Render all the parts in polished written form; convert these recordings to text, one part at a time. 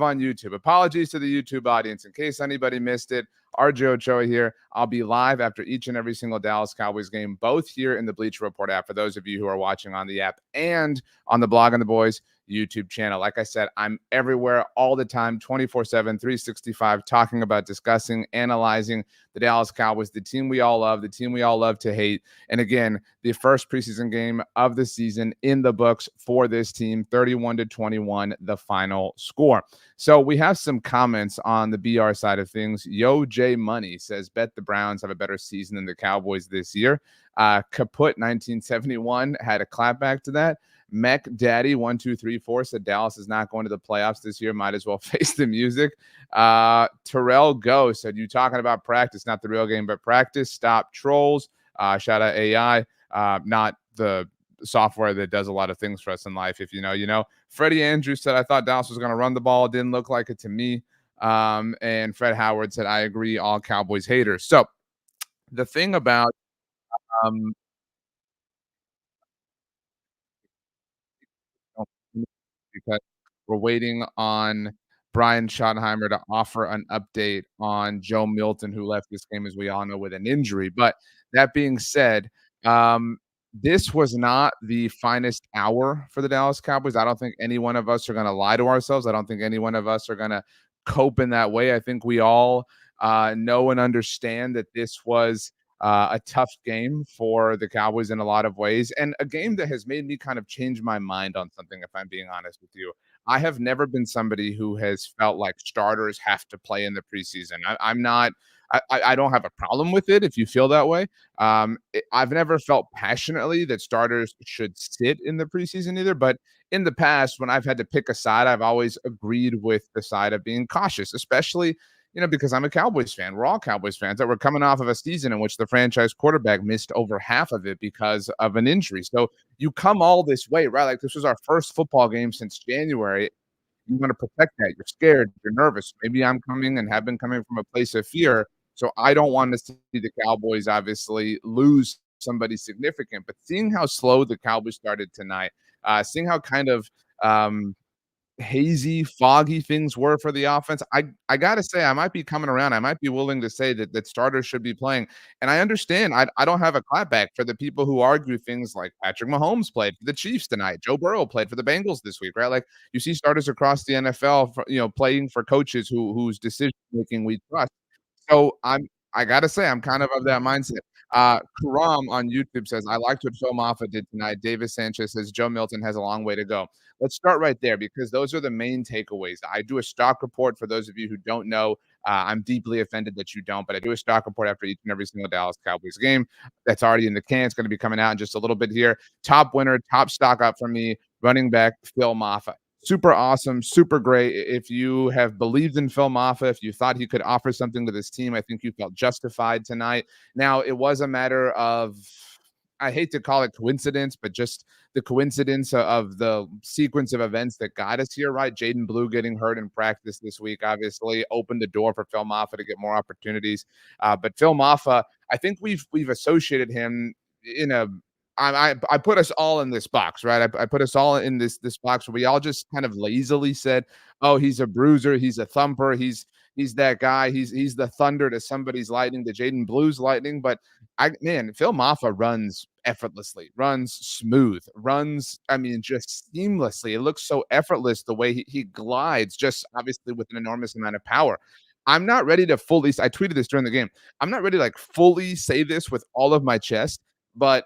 on YouTube. Apologies to the YouTube audience. In case anybody missed it, RJ Ochoa here. I'll be live after each and every single Dallas Cowboys game, both here in the Bleacher Report app for those of you who are watching on the app and on the Blog on the Boys YouTube channel. Like I said, I'm everywhere all the time, 24/7, 365, talking about, discussing, analyzing the Dallas Cowboys, the team we all love, the team we all love to hate. And again, the first preseason game of the season in the books for this team, 31-21, the final score. So we have some comments on the BR side of things. Yo J Money says, bet the Browns have a better season than the Cowboys this year. Kaput 1971 had a clapback to that. Mech Daddy 1234 said Dallas is not going to the playoffs this year. Might as well face the music. Terrell Go said, you talking about practice, not the real game, but practice. Stop trolls. Shout out AI, not the software that does a lot of things for us in life. If you know, you know. Freddie Andrews said, I thought Dallas was going to run the ball. It didn't look like it to me. And Fred Howard said, I agree, all Cowboys haters. So the thing about um, because we're waiting on Brian Schottenheimer to offer an update on Joe Milton, who left this game, as we all know, with an injury. But that being said, this was not the finest hour for the Dallas Cowboys. I don't think any one of us are going to lie to ourselves. I don't think any one of us are going to cope in that way. I think we all know and understand that this was a tough game for the Cowboys in a lot of ways, and a game that has made me kind of change my mind on something, if I'm being honest with you. I have never been somebody who has felt like starters have to play in the preseason. I'm not. I don't have a problem with it if you feel that way. I've never felt passionately that starters should sit in the preseason either. But in the past, when I've had to pick a side, I've always agreed with the side of being cautious, especially because I'm a Cowboys fan. We're all Cowboys fans that were coming off of a season in which the franchise quarterback missed over half of it because of an injury. So you come all this way, right? Like this was our first football game since January. You want to protect that. You're scared. You're nervous. Maybe I'm coming and have been coming from a place of fear. So I don't want to see the Cowboys obviously lose somebody significant. But seeing how slow the Cowboys started tonight, seeing how kind of hazy, foggy things were for the offense, I gotta say I might be coming around. I might be willing to say that starters should be playing. And I understand I don't have a clapback for the people who argue things like Patrick Mahomes played for the Chiefs tonight. Joe Burrow played for the Bengals this week, right? Like you see starters across the NFL for, playing for coaches whose decision making we trust. So I gotta say I'm kind of that mindset. Karam on YouTube says, I liked what Phil Mafa did tonight. Davis Sanchez says Joe Milton has a long way to go. Let's start right there because those are the main takeaways. I do a stock report for those of you who don't know. I'm deeply offended that you don't, but I do a stock report after each and every single Dallas Cowboys game. That's already in the can. It's going to be coming out in just a little bit here. Top winner, top stock up for me, running back Phil Mafa. Super awesome, super great. If you have believed in Phil Mafa, if you thought he could offer something to this team, I think you felt justified tonight. Now, it was a matter of, I hate to call it coincidence, but just the coincidence of the sequence of events that got us here, right? Jaden Blue getting hurt in practice this week obviously opened the door for Phil Mafa to get more opportunities. But Phil Mafa, I think we've associated him in a I put us all in this box, right? I put us all in this box where we all just kind of lazily said, "Oh, he's a bruiser, he's a thumper, he's that guy, he's the thunder to somebody's lightning, to Jaden Blue's lightning." But Phil Mafa runs effortlessly, runs smooth, runs, I mean, just seamlessly. It looks so effortless the way he glides, just obviously with an enormous amount of power. I'm not ready to fully, I tweeted this during the game. I'm not ready to like fully say this with all of my chest, but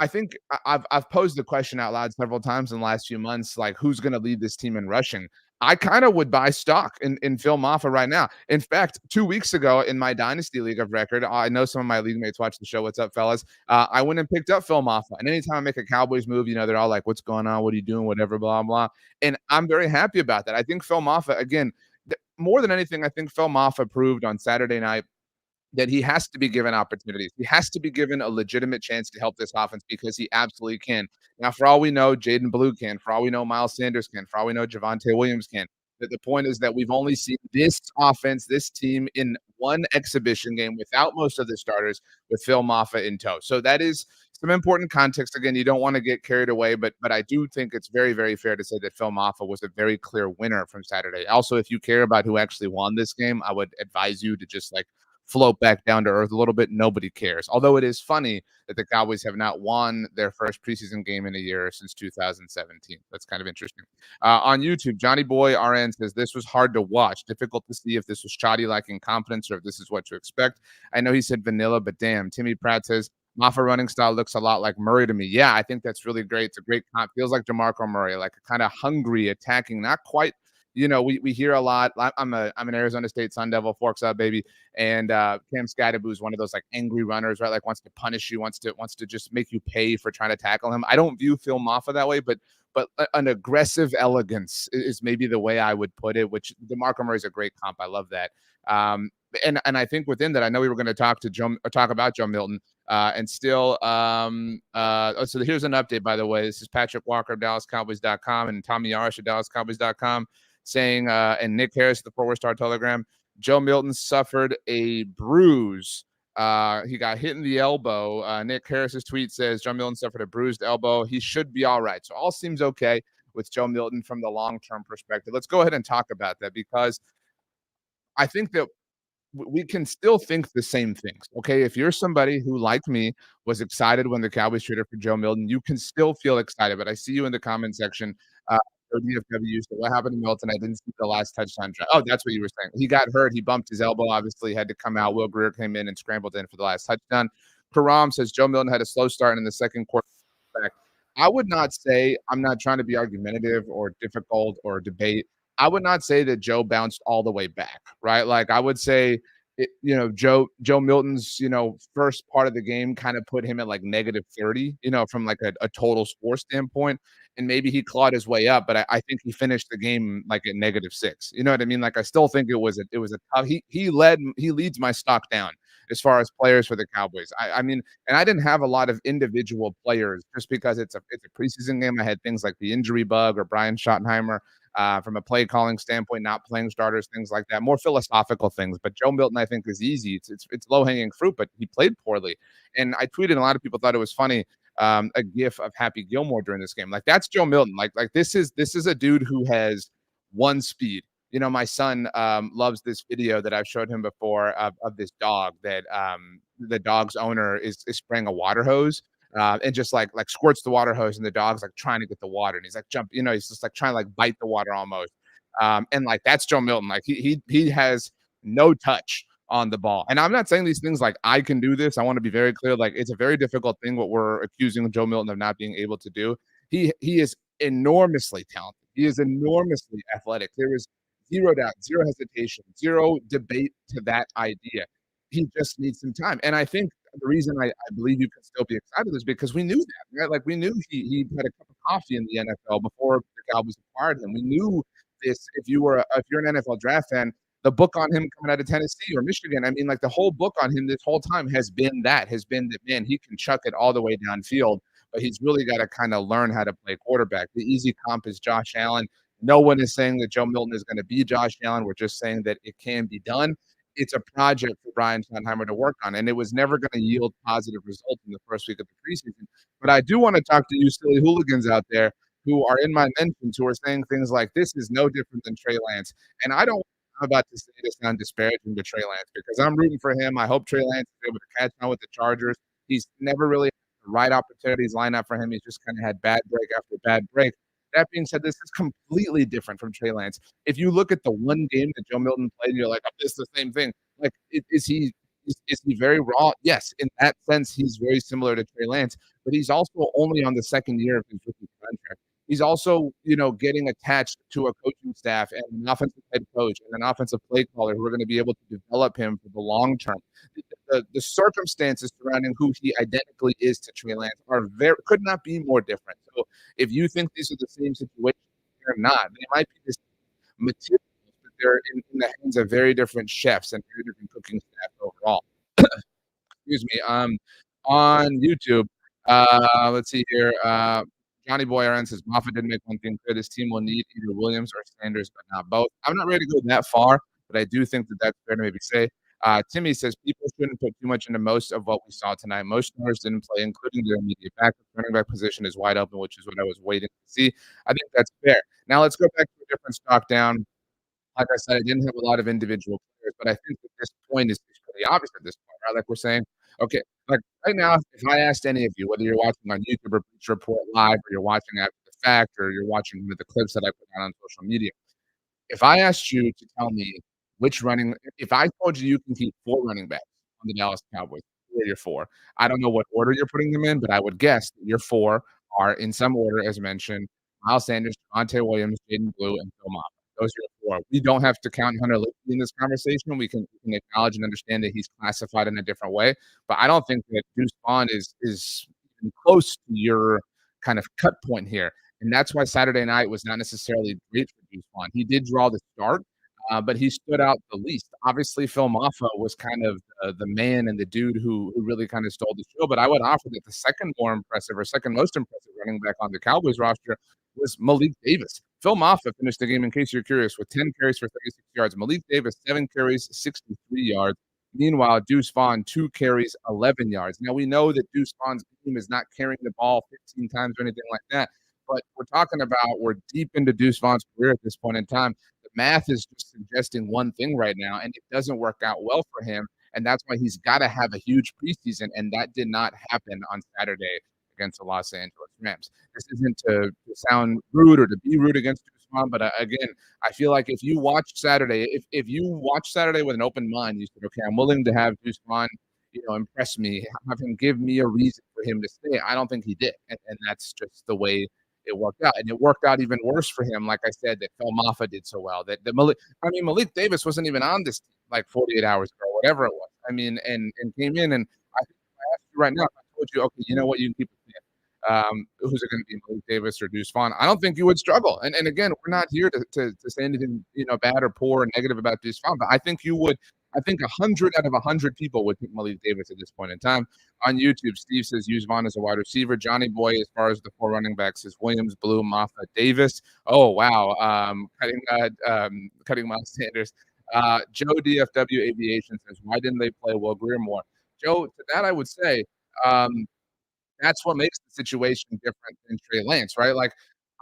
I think I've posed the question out loud several times in the last few months, like who's going to lead this team in rushing. I kind of would buy stock in Phil Mafa right now. In fact, 2 weeks ago in my dynasty league of record, I know some of my league mates watch the show. What's up, fellas? I went and picked up Phil Mafa. And anytime I make a Cowboys move, they're all like, "What's going on? What are you doing? Whatever, blah blah." And I'm very happy about that. I think Phil Mafa, again, more than anything, I think Phil Mafa proved on Saturday night that he has to be given opportunities. He has to be given a legitimate chance to help this offense because he absolutely can. Now, for all we know, Jaden Blue can. For all we know, Miles Sanders can. For all we know, Javonte Williams can. But the point is that we've only seen this offense, this team in one exhibition game without most of the starters with Phil Mafa in tow. So that is some important context. Again, you don't want to get carried away, but I do think it's very, very fair to say that Phil Mafa was a very clear winner from Saturday. Also, if you care about who actually won this game, I would advise you to just like float back down to earth a little bit. Nobody cares. Although it is funny that the Cowboys have not won their first preseason game in a year since 2017. That's kind of interesting. On YouTube, Johnny Boy RN says this was hard to watch. Difficult to see if this was shoddy, lacking confidence, or if this is what to expect. I know he said vanilla, but damn. Timmy Pratt says Mafa running style looks a lot like Murray to me. Yeah, I think that's really great. It's a great comp. Feels like DeMarco Murray, like a kind of hungry, attacking, not quite. We hear a lot. I'm an Arizona State Sun Devil, forks up, baby. And Cam Scadaboo is one of those like angry runners, right? Like wants to punish you, wants to just make you pay for trying to tackle him. I don't view Phil Mafa that way, but an aggressive elegance is maybe the way I would put it. Which DeMarco Murray is a great comp. I love that. And I think within that, I know we were going to talk about Joe Milton. And still, so here's an update, by the way. This is Patrick Walker of DallasCowboys.com and Tommy Yarish of DallasCowboys.com saying, and Nick Harris, the 4-star Telegram, Joe Milton suffered a bruise. He got hit in the elbow. Nick Harris's tweet says Joe Milton suffered a bruised elbow. He should be all right. So all seems okay with Joe Milton from the long-term perspective. Let's go ahead and talk about that because I think that we can still think the same things. Okay. If you're somebody who, like me, was excited when the Cowboys traded for Joe Milton, you can still feel excited. But I see you in the comment section. DFW, so what happened to Milton? I didn't see the last touchdown drive. Oh, that's what you were saying. He got hurt. He bumped his elbow, obviously, had to come out. Will Greer came in and scrambled in for the last touchdown. Karam says Joe Milton had a slow start in the second quarter. I would not say, I'm not trying to be argumentative or difficult or debate. I would not say that Joe bounced all the way back, right? Like I would say, Joe Milton's, first part of the game kind of put him at like negative 30, from like a total score standpoint. And maybe he clawed his way up, but I think he finished the game like at -6. You know what I mean? Like I still think it was a tough. He leads my stock down as far as players for the Cowboys. I mean, and I didn't have a lot of individual players just because it's a preseason game. I had things like the injury bug or Brian Schottenheimer. From a play calling standpoint, not playing starters, things like that, more philosophical things. But Joe Milton, I think, is easy. It's low hanging fruit, but he played poorly. And I tweeted, a lot of people thought it was funny. A gif of Happy Gilmore during this game. Like that's Joe Milton. Like this is a dude who has one speed. My son loves this video that I've showed him before of this dog that the dog's owner is spraying a water hose. And just like squirts the water hose, and the dog's like trying to get the water, and he's like he's just like trying to like bite the water almost. And like that's Joe Milton. Like he has no touch on the ball. And I'm not saying these things like I can do this. I want to be very clear. Like it's a very difficult thing what we're accusing Joe Milton of not being able to do. He is enormously talented. He is enormously athletic. There is zero doubt, zero hesitation, zero debate to that idea. He just needs some time. And I think the reason I believe you can still be excited is because we knew that, right? Like we knew he had a cup of coffee in the NFL before the Cowboys acquired him. We knew this. If you're an NFL draft fan, the book on him coming out of Tennessee or Michigan, I mean, like the whole book on him this whole time has been that man, he can chuck it all the way downfield, but he's really got to kind of learn how to play quarterback. The easy comp is Josh Allen. No one is saying that Joe Milton is going to be Josh Allen. We're just saying that it can be done. It's a project for Brian Schottenheimer to work on, and it was never going to yield positive results in the first week of the preseason. But I do want to talk to you silly hooligans out there who are in my mentions who are saying things like, this is no different than Trey Lance. And I'm about to say this sound disparaging to Trey Lance because I'm rooting for him. I hope Trey Lance is able to catch on with the Chargers. He's never really had the right opportunities line up for him. He's just kind of had bad break after bad break. That being said, this is completely different from Trey Lance. If you look at the one game that Joe Milton played, and you're like, oh, this is the same thing. Like, is he very raw? Yes, in that sense, he's very similar to Trey Lance, but he's also only on the second year of his rookie contract. He's also, getting attached to a coaching staff and an offensive head coach and an offensive play caller who are going to be able to develop him for the long term. The circumstances surrounding who he identically is to Trey Lance could not be more different. So if you think these are the same situations, they're not. They might be the same materials, but they're in the hands of very different chefs and very different cooking staff overall. Excuse me. On YouTube, let's see here. Johnny Boy RN says Mafa didn't make one thing clear. This team will need either Williams or Sanders, but not both. I'm not ready to go that far, but I do think that that's fair to maybe say. Timmy says people shouldn't put too much into most of what we saw tonight. Most starters didn't play, including their immediate backup. Running back position is wide open, which is what I was waiting to see. I think that's fair. Now let's go back to a different stock down. Like I said, I didn't have a lot of individual players, but I think that this point is pretty obvious at this point, right? Like we're saying, okay, like right now, if I asked any of you, whether you're watching on YouTube or Bleacher Report live, or you're watching after the fact, or you're watching one of the clips that I put out on social media, if I asked you to tell me if I told you you can keep 4 running backs on the Dallas Cowboys, who are your 4? I don't know what order you're putting them in, but I would guess that your 4 are in some order as mentioned, Miles Sanders, Javonte Williams, Jaden Blue, and Phil Maffa. Those are your 4. We don't have to count Hunter Luepke in this conversation. We can acknowledge and understand that he's classified in a different way, but I don't think that Deuce Vaughn is even close to your kind of cut point here. And that's why Saturday night was not necessarily great for Deuce Vaughn. He did draw the start, but he stood out the least. Obviously, Phil Maffa was kind of the man and the dude who really kind of stole the show. But I would offer that the second most impressive running back on the Cowboys roster was Malik Davis. Phil Maffa finished the game, in case you're curious, with 10 carries for 36 yards. Malik Davis, 7 carries, 63 yards. Meanwhile, Deuce Vaughn, 2 carries, 11 yards. Now, we know that Deuce Vaughn's team is not carrying the ball 15 times or anything like that. But we're deep into Deuce Vaughn's career at this point in time. The math is just suggesting one thing right now, and it doesn't work out well for him. And that's why he's got to have a huge preseason. And that did not happen on Saturday against the Los Angeles Rams. This isn't to sound rude or to be rude against Deuce Vaughn, but again, I feel like if you watch Saturday, if you watch Saturday with an open mind, you said, okay, I'm willing to have Deuce Vaughn, impress me, have him give me a reason for him to stay. I don't think he did. And that's just the way it worked out. And it worked out even worse for him, like I said, that Phil Maffa did so well. Malik Davis wasn't even on this team like 48 hours ago, whatever it was. I mean, and came in, and I think if I asked you right now, if I told you, okay, you know what, you can keep it. Who's it going to be, Malik Davis or Deuce Vaughn? I don't think you would struggle. And again, we're not here to say anything bad or poor or negative about Deuce Vaughn, but I think you would. I think 100 out of 100 people would pick Malik Davis at this point in time. On YouTube, Steve says use Vaughn as a wide receiver. Johnny Boy, as far as the 4 running backs, is Williams, Blue, Mafa, Davis. Oh wow, cutting Miles Sanders. Joe DFW Aviation says, why didn't they play Will Greer more? Joe, to that I would say, that's what makes the situation different than Trey Lance, right? Like,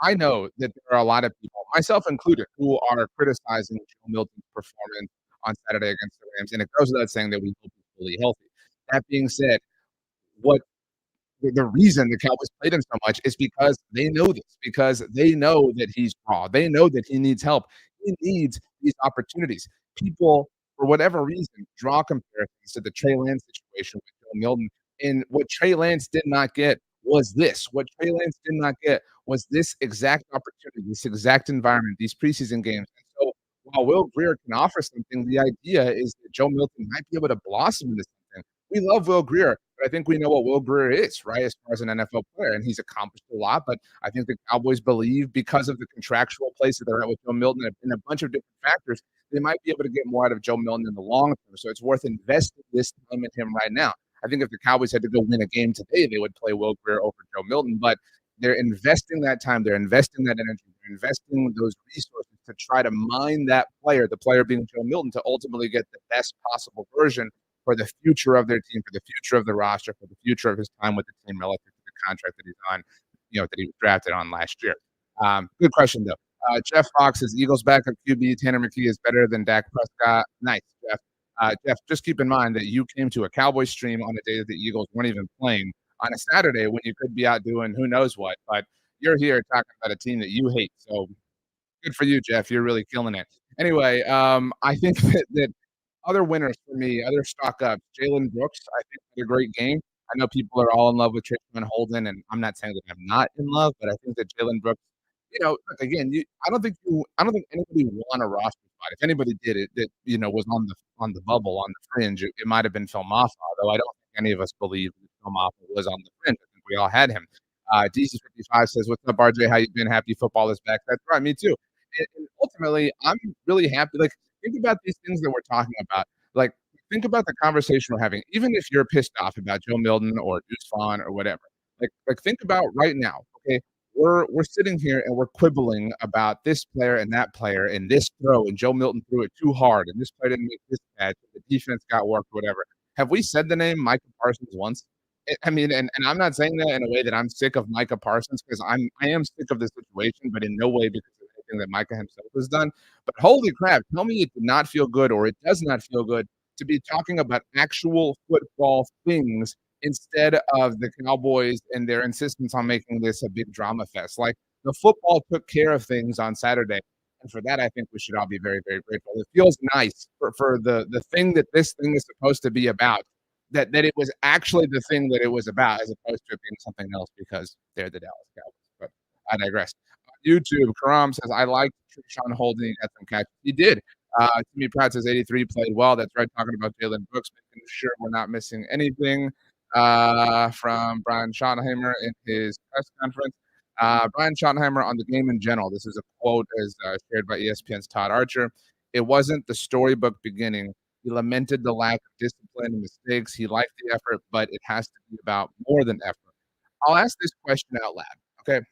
I know that there are a lot of people, myself included, who are criticizing Joe Milton's performance on Saturday against the Rams, and it goes without saying that we hope he's fully healthy. That being said, what the reason the Cowboys played him so much is because they know this, because they know that he's raw. They know that he needs help. He needs these opportunities. People, for whatever reason, draw comparisons to the Trey Lance situation with Joe Milton. And what Trey Lance did not get was this. What Trey Lance did not get was this exact opportunity, this exact environment, these preseason games. And so while Will Greer can offer something, the idea is that Joe Milton might be able to blossom into something. We love Will Greer, but I think we know what Will Greer is, right, as far as an NFL player, and he's accomplished a lot. But I think the Cowboys believe, because of the contractual place that they're at with Joe Milton and a bunch of different factors, they might be able to get more out of Joe Milton in the long term. So it's worth investing this time in him right now. I think if the Cowboys had to go win a game today, they would play Will Greer over Joe Milton. But they're investing that time, they're investing that energy, they're investing those resources to try to mine that player, the player being Joe Milton, to ultimately get the best possible version for the future of their team, for the future of the roster, for the future of his time with the team relative to the contract that he's on, that he was drafted on last year. Good question, though. Jeff Fox says, Eagles back at QB, Tanner McKee is better than Dak Prescott. Nice, Jeff. Jeff, just keep in mind that you came to a Cowboys stream on a day that the Eagles weren't even playing on a Saturday when you could be out doing who knows what, but you're here talking about a team that you hate. So good for you, Jeff. You're really killing it. Anyway, I think that other winners for me, other stock ups, Jalen Brooks, I think had a great game. I know people are all in love with Tristan Holden, and I'm not saying that I'm not in love, but I think that Jalen Brooks, look, again, I don't think anybody won a roster spot. If anybody did it, that was on the bubble, on the fringe, it might have been Phil Maffa, although I don't think any of us believe that Phil Maffa was on the fringe. I think we all had him. DC55 says, "What's up, RJ? How you been? Happy football is back." That's right, me too. And ultimately, I'm really happy. Like, think about these things that we're talking about. Like, think about the conversation we're having. Even if you're pissed off about Joe Milton or Deuce Vaughn or whatever, like think about right now. Okay, we're sitting here and we're quibbling about this player and that player and this throw, and Joe Milton threw it too hard, and this player didn't make this catch, and the defense got worked, whatever. Have we said the name Micah Parsons once? I mean, and I'm not saying that in a way that I'm sick of Micah Parsons because I am sick of the situation, but in no way because of anything that Micah himself has done. But holy crap, tell me it did not feel good or it does not feel good to be talking about actual football things instead of the Cowboys and their insistence on making this a big drama fest. Like the football took care of things on Saturday. And for that, I think we should all be very, very grateful. It feels nice for the thing that this thing is supposed to be about, that it was actually the thing that it was about, as opposed to it being something else because they're the Dallas Cowboys. But I digress. On YouTube, Karam says, I liked Sean Holden. He got some catches. He did. Timmy Pratt says 83 played well. That's right. Talking about Jalen Brooks, making sure we're not missing anything from Brian Schottenheimer in his press conference. Brian Schottenheimer on the game in general. This is a quote as shared by ESPN's Todd Archer. It wasn't the storybook beginning. He lamented the lack of discipline and mistakes. He liked the effort, but it has to be about more than effort. I'll ask this question out loud. Okay.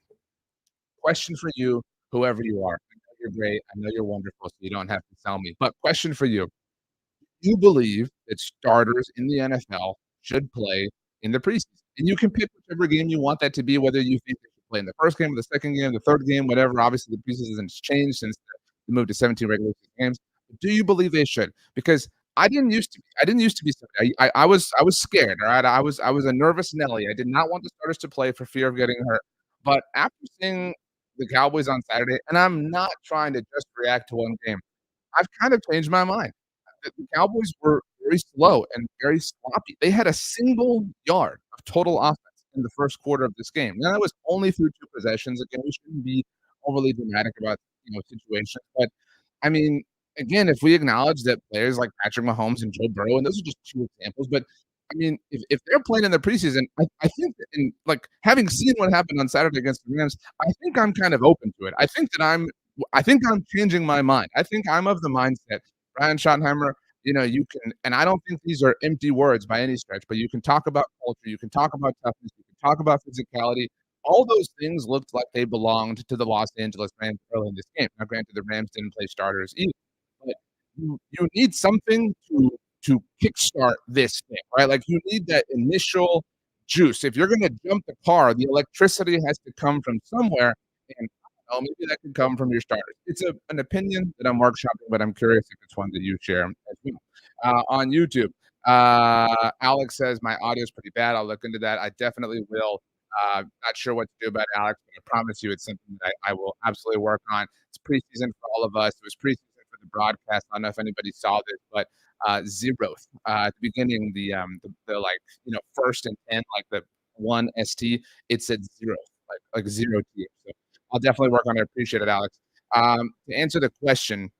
Question for you, whoever you are. I know you're great. I know you're wonderful, so you don't have to tell me. But question for you. Do you believe that starters in the NFL should play in the preseason? And you can pick whichever game you want that to be, whether you think they should play in the first game, the second game, the third game, whatever. Obviously, the preseason has changed since the move to 17 regular season games. But do you believe they should? Because I didn't used to be. I didn't used to be. I was scared. All right. I was a nervous Nelly. I did not want the starters to play for fear of getting hurt. But after seeing the Cowboys on Saturday, and I'm not trying to just react to one game, I've kind of changed my mind. The Cowboys were very slow and very sloppy. They had a single yard of total offense in the first quarter of this game. Now, that was only through 2 possessions. Again, we shouldn't be overly dramatic about, situations, but, I mean, again, if we acknowledge that players like Patrick Mahomes and Joe Burrow, and those are just 2 examples, but, I mean, if they're playing in the preseason, I think that having seen what happened on Saturday against the Rams, I think I'm kind of open to it. I think I'm changing my mind. I think I'm of the mindset Brian Schottenheimer, you can, and I don't think these are empty words by any stretch, but you can talk about culture, you can talk about toughness, you can talk about physicality. All those things looked like they belonged to the Los Angeles Rams early in this game. Now, granted, the Rams didn't play starters either, but you need something to kickstart this thing, right? Like you need that initial juice. If you're going to jump the car, the electricity has to come from somewhere, and maybe that could come from your starters. It's an opinion that I'm workshopping, but I'm curious if it's one that you share as well. On YouTube, Alex says my audio is pretty bad. I'll look into that. I definitely will. Not sure what to do about Alex, but I promise you it's something that I will absolutely work on. It's preseason for all of us. It was preseason for the broadcast. I don't know if anybody saw this, but zeroth at the beginning, the first and 10, like the 1 ST, it said zero, like 0 T. So I'll definitely work on it. Appreciate it, Alex. To answer the question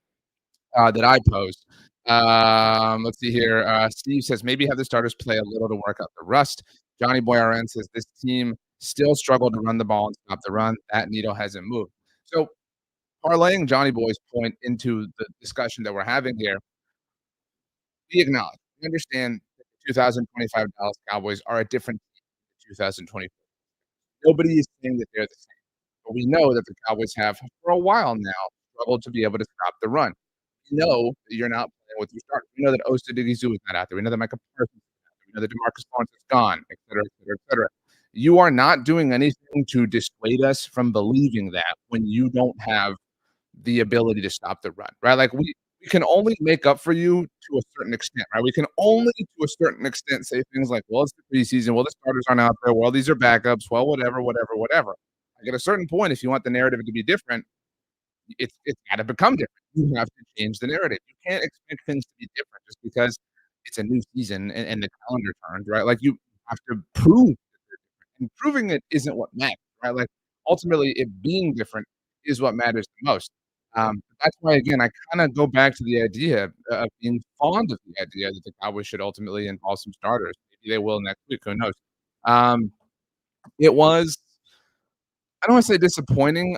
that I posed, let's see here. Steve says maybe have the starters play a little to work out the rust. Johnny Boy RN says this team still struggled to run the ball and stop the run. That needle hasn't moved. So parlaying Johnny Boy's point into the discussion that we're having here, we acknowledge, we understand that the 2025 Dallas Cowboys are a different team than the 2024. Nobody is saying that they're the same. But we know that the Cowboys have, for a while now, struggled to be able to stop the run. We know that you're not playing with your starters. We know that Osa Digizu is not out there. We know that Micah Parsons is not there. We know that DeMarcus Lawrence is gone, et cetera, et cetera, et cetera. You are not doing anything to dissuade us from believing that when you don't have the ability to stop the run, right? Like we can only make up for you to a certain extent, right? We can only to a certain extent say things like, well, it's the preseason, well, the starters aren't out there, well, these are backups, well, whatever, whatever, whatever. Like at a certain point, if you want the narrative to be different, it's got to become different. You have to change the narrative. You can't expect things to be different just because it's a new season and the calendar turned, right? Like you have to prove that they're different. And proving it isn't what matters, right? Like ultimately, it being different is what matters the most. That's why, again, I kind of go back to the idea of being fond of the idea that the Cowboys should ultimately involve some starters. Maybe they will next week. Who knows? It was, I don't want to say disappointing.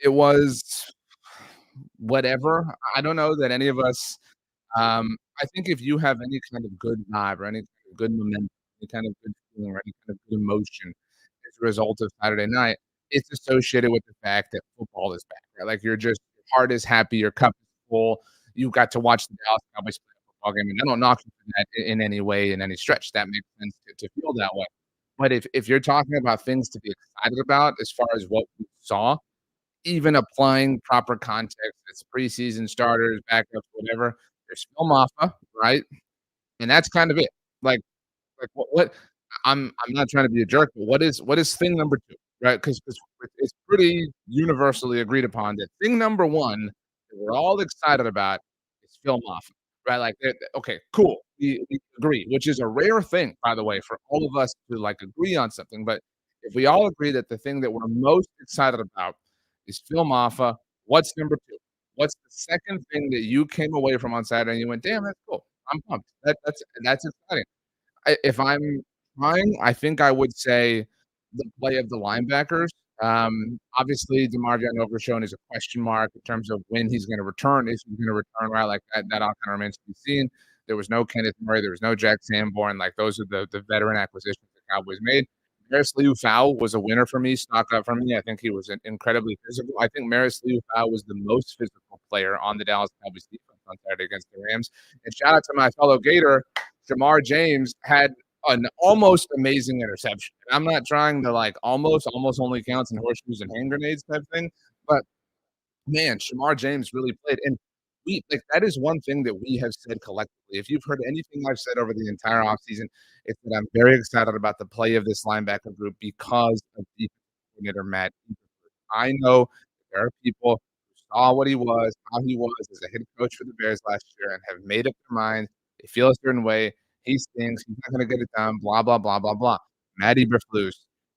It was whatever. I don't know that any of us. I think if you have any kind of good vibe or any kind of good momentum, any kind of good feeling or any kind of good emotion as a result of Saturday night, it's associated with the fact that football is back, right? Like your heart is happy, your cup is full. You got to watch the Dallas Cowboys play football game, and I don't knock you for that in any way, in any stretch. That makes sense to feel that way. But if you're talking about things to be excited about as far as what we saw, even applying proper context, it's preseason starters, backups, whatever, there's Phil Mafa, right? And that's kind of it. Like what I'm not trying to be a jerk, but what is thing number 2, right? Because it's pretty universally agreed upon that thing number 1 that we're all excited about is Phil Maffitt, right? Like, okay, cool. We agree, which is a rare thing, by the way, for all of us to, like, agree on something, but if we all agree that the thing that we're most excited about is Phil Maffa, what's number 2? What's the second thing that you came away from on Saturday and you went, "Damn, that's cool. I'm pumped. That's exciting." If I'm trying, I think I would say the play of the linebackers. Obviously, DeMarvion Overshown is a question mark in terms of when he's gonna return, if he's gonna return, right? Like, that all kinda remains to be seen. There was no Kenneth Murray, there was no Jack Sanborn, like, those are the veteran acquisitions the Cowboys made. Maris Liufau was a winner for me, stock up for me. I think he was in incredibly physical. I think Maris Liufau was the most physical player on the Dallas Cowboys defense on Saturday against the Rams. And shout out to my fellow Gator, Jamar James had an almost amazing interception. And I'm not trying to like almost only counts in horseshoes and hand grenades type thing, but man, Shamar James really played. And we like that is one thing that we have said collectively. If you've heard anything I've said over the entire offseason, it's that I'm very excited about the play of this linebacker group because of defensive coordinator Matt. I know there are people who saw what he was, how he was as a head coach for the Bears last year, and have made up their mind. They feel a certain way. He stinks. He's not going to get it done. Blah blah blah blah blah. Matty Berflus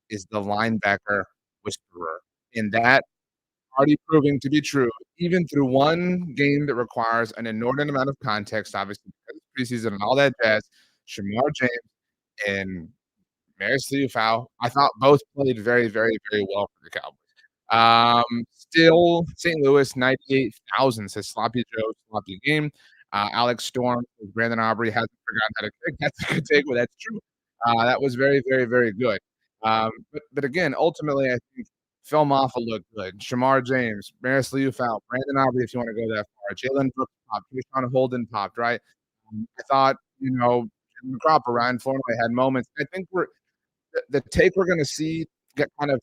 is the linebacker whisperer, and that already proving to be true, even through one game that requires an inordinate amount of context, obviously because it's preseason and all that jazz. Shamar James and Maris Liufau, I thought both played very, very, very well for the Cowboys. Still, St. Louis, 98,000 says Sloppy Joe, sloppy game. Alex Storm, Brandon Aubrey hasn't forgotten how to kick. That's a good take, but that's true. That was very, very, very good. But again, ultimately, I think Phil Maffa looked good. Shamar James, Maris Liufau, Brandon Aubrey, if you want to go that far. Jalen Brooks popped. Keyshawn Holden popped, right? I thought, Jim McCropper, Ryan Flournoy had moments. I think the take we're going to see get kind of,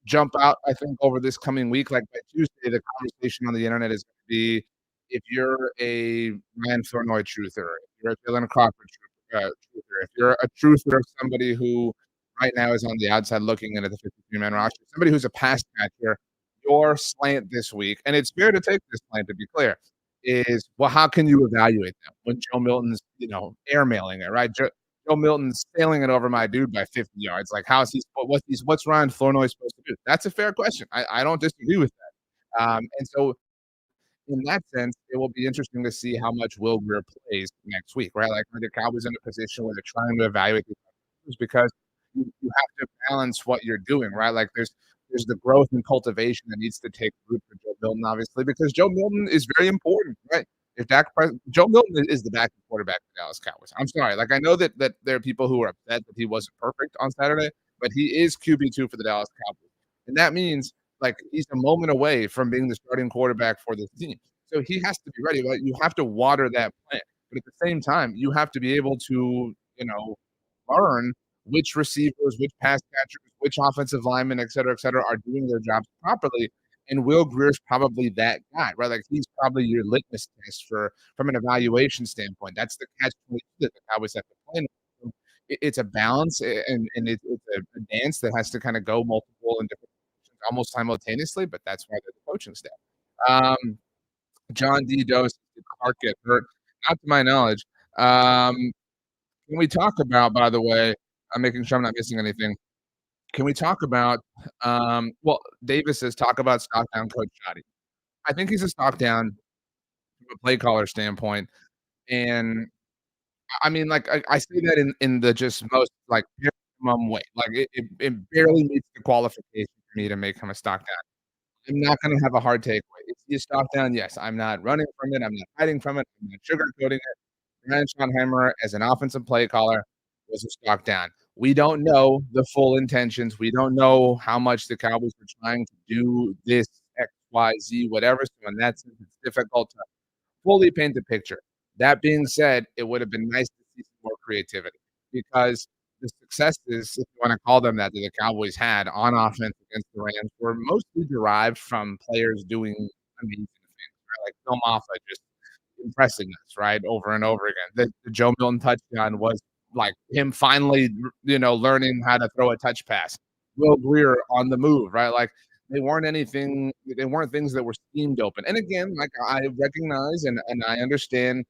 jump out, I think, over this coming week. Like by Tuesday, the conversation on the internet is going to be if you're a Ryan Flournoy truther, if you're a Jalen Crawford truther, if you're a truther of somebody who right now is on the outside looking in at the 53-man roster, somebody who's a pass catcher, your slant this week, and it's fair to take this slant to be clear, is well, how can you evaluate them when Joe Milton's, airmailing it, right? Joe Milton's sailing it over my dude by 50 yards. Like, what's Ryan Flournoy supposed to do? That's a fair question. I don't disagree with that. And so in that sense, it will be interesting to see how much Will Grier plays next week, right? Like, are the Cowboys in a position where they're trying to evaluate these players because you have to balance what you're doing, right? Like, there's the growth and cultivation that needs to take root for Joe Milton, obviously, because Joe Milton is very important, right? If Joe Milton is the backup quarterback for the Dallas Cowboys. I'm sorry. Like, I know that there are people who are upset that he wasn't perfect on Saturday, but he is QB2 for the Dallas Cowboys. And that means, like, he's a moment away from being the starting quarterback for this team. So he has to be ready. Right? You have to water that plant. But at the same time, you have to be able to, learn which receivers, which pass catchers, which offensive linemen, et cetera, are doing their jobs properly. And Will Grier's probably that guy, right? Like he's probably your litmus test from an evaluation standpoint. That's the catch that the Cowboys have to play. It's a balance and it's a dance that has to kind of go multiple and different almost simultaneously, but that's why they're the coaching staff. John D. Dose, did Clark get hurt? Not to my knowledge. Can we talk about, by the way, I'm making sure I'm not missing anything. Can we talk about, well, Davis says, talk about stock down Coach Shoddy. I think he's a stock down from a play caller standpoint. And I mean, like, I say that in the just most like minimum way. Like it barely meets the qualification for me to make him a stock down. I'm not gonna have a hard takeaway. Is he a stock down? Yes. I'm not running from it. I'm not hiding from it. I'm not sugarcoating it. Ryan Schottenheimer, as an offensive play caller, was a stock down. We don't know the full intentions. We don't know how much the Cowboys were trying to do this X, Y, Z, whatever. So in that sense, it's difficult to fully paint the picture. That being said, it would have been nice to see some more creativity because the successes, if you wanna call them that the Cowboys had on offense against the Rams were mostly derived from players doing amazing things, right? Like Phil Mafa just impressing us, right, over and over again. The Joe Milton touchdown was like him finally, learning how to throw a touch pass. Will Greer on the move, right? Like they weren't things that were schemed open. And again, like I recognize and I understand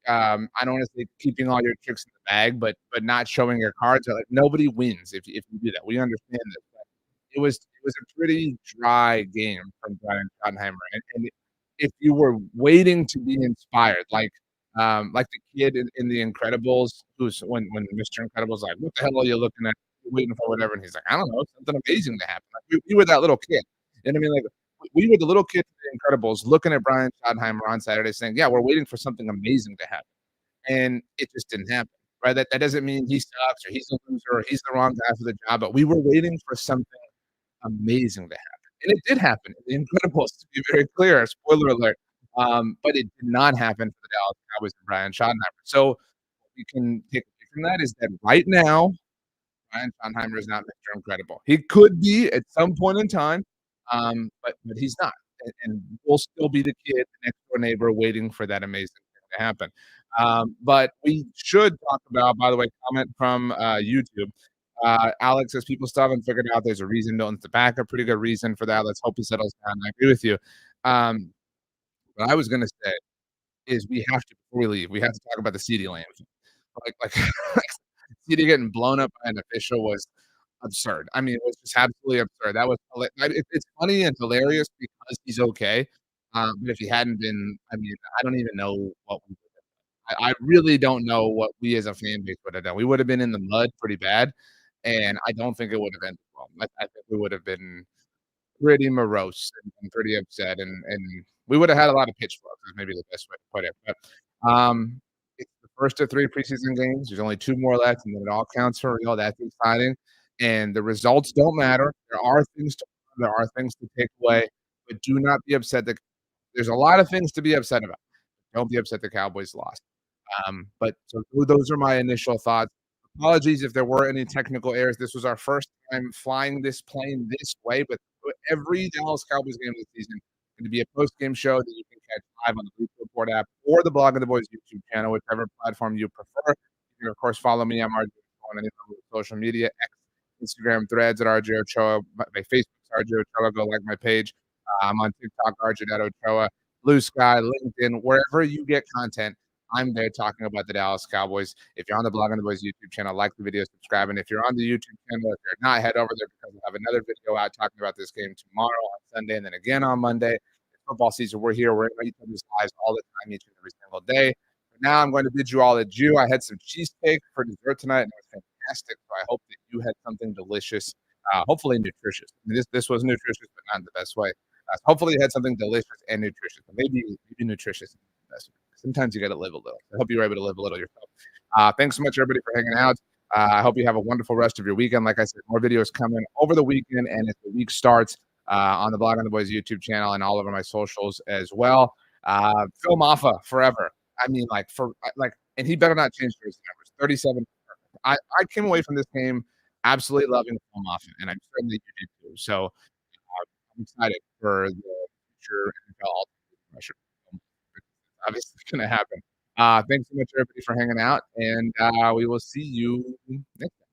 I don't wanna say keeping all your tricks in the bag, but not showing your cards. Like nobody wins if you do that. We understand this. It was a pretty dry game from Brian Schottenheimer, and if you were waiting to be inspired, like the kid in The Incredibles, who's when Mr. Incredible's like, "What the hell are you looking at? You're waiting for whatever," and he's like, "I don't know, something amazing to happen." Like, we were that little kid, you know what I mean? Like, we were the little kid in The Incredibles looking at Brian Schottenheimer on Saturday saying, "Yeah, we're waiting for something amazing to happen," and it just didn't happen, right? That doesn't mean he sucks or he's a loser or he's the wrong guy for the job, but we were waiting for something amazing to happen, and it did happen in The Incredibles, to be very clear, spoiler alert, but it did not happen for the Dallas Cowboys and Brian Schottenheimer. So, what we can take away from that is that right now, Brian Schottenheimer is not Mr. Incredible. He could be at some point in time, but he's not, and we'll still be the kid, the next door neighbor waiting for that amazing thing to happen. But we should talk about, by the way, comment from, YouTube. Alex says people still haven't figured out there's a reason Milton's the backup. Pretty good reason for that. Let's hope he settles down. I agree with you. Um, what I was gonna say is we have to before we leave, we have to talk about the CeeDee Lamb thing. Like CeeDee getting blown up by an official was absurd. I mean, it was just absolutely absurd. That was it's funny and hilarious because he's okay. But if he hadn't been, I mean, I don't even know what we I really don't know what we as a fan base would have done. We would have been in the mud pretty bad, and I don't think it would have ended well. I think we would have been pretty morose and pretty upset, and we would have had a lot of pitchforks is maybe the best way to put it. But it's the first of 3 preseason games. There's only 2 more left, and then it all counts for real. That's exciting, and the results don't matter. There are things to take away, but do not be upset that there's a lot of things to be upset about. Don't be upset the Cowboys lost. But so those are my initial thoughts. Apologies if there were any technical errors. This was our first time flying this plane this way, but every Dallas Cowboys game this season is going to be a post-game show that you can catch live on the Bleacher Report app or the Blog of the Boys YouTube channel, whichever platform you prefer. You can, of course, follow me. I'm RJ on any social media, X, Instagram, Threads at RJ Ochoa. My Facebook's RJ Ochoa. Go like my page. I'm on TikTok, RJ.Ochoa, Blue Sky, LinkedIn, wherever you get content. I'm there talking about the Dallas Cowboys. If you're on the Blog on the Boys YouTube channel, like the video, subscribe. And if you're on the YouTube channel, if you're not, head over there because we'll have another video out talking about this game tomorrow on Sunday and then again on Monday. It's football season. We're here. We're in each other's lives all the time, each and every single day. But now I'm going to bid you all adieu. I had some cheesesteak for dessert tonight, and it was fantastic. So I hope that you had something delicious, hopefully nutritious. I mean, this was nutritious, but not in the best way. Hopefully you had something delicious and nutritious, but maybe nutritious. Sometimes you got to live a little. I hope you were able to live a little yourself. Thanks so much, everybody, for hanging out. I hope you have a wonderful rest of your weekend. Like I said, more videos coming over the weekend, and as the week starts, on the Blog on the Boys YouTube channel and all over my socials as well. Phil Mafa forever. I mean, and he better not change his numbers. 37. I came away from this game absolutely loving Phil Mafa, and I'm certainly you did too. So I'm excited for the future NFL ultimate pressure. Obviously going to happen. Thanks so much, everybody, for hanging out, and we will see you next time.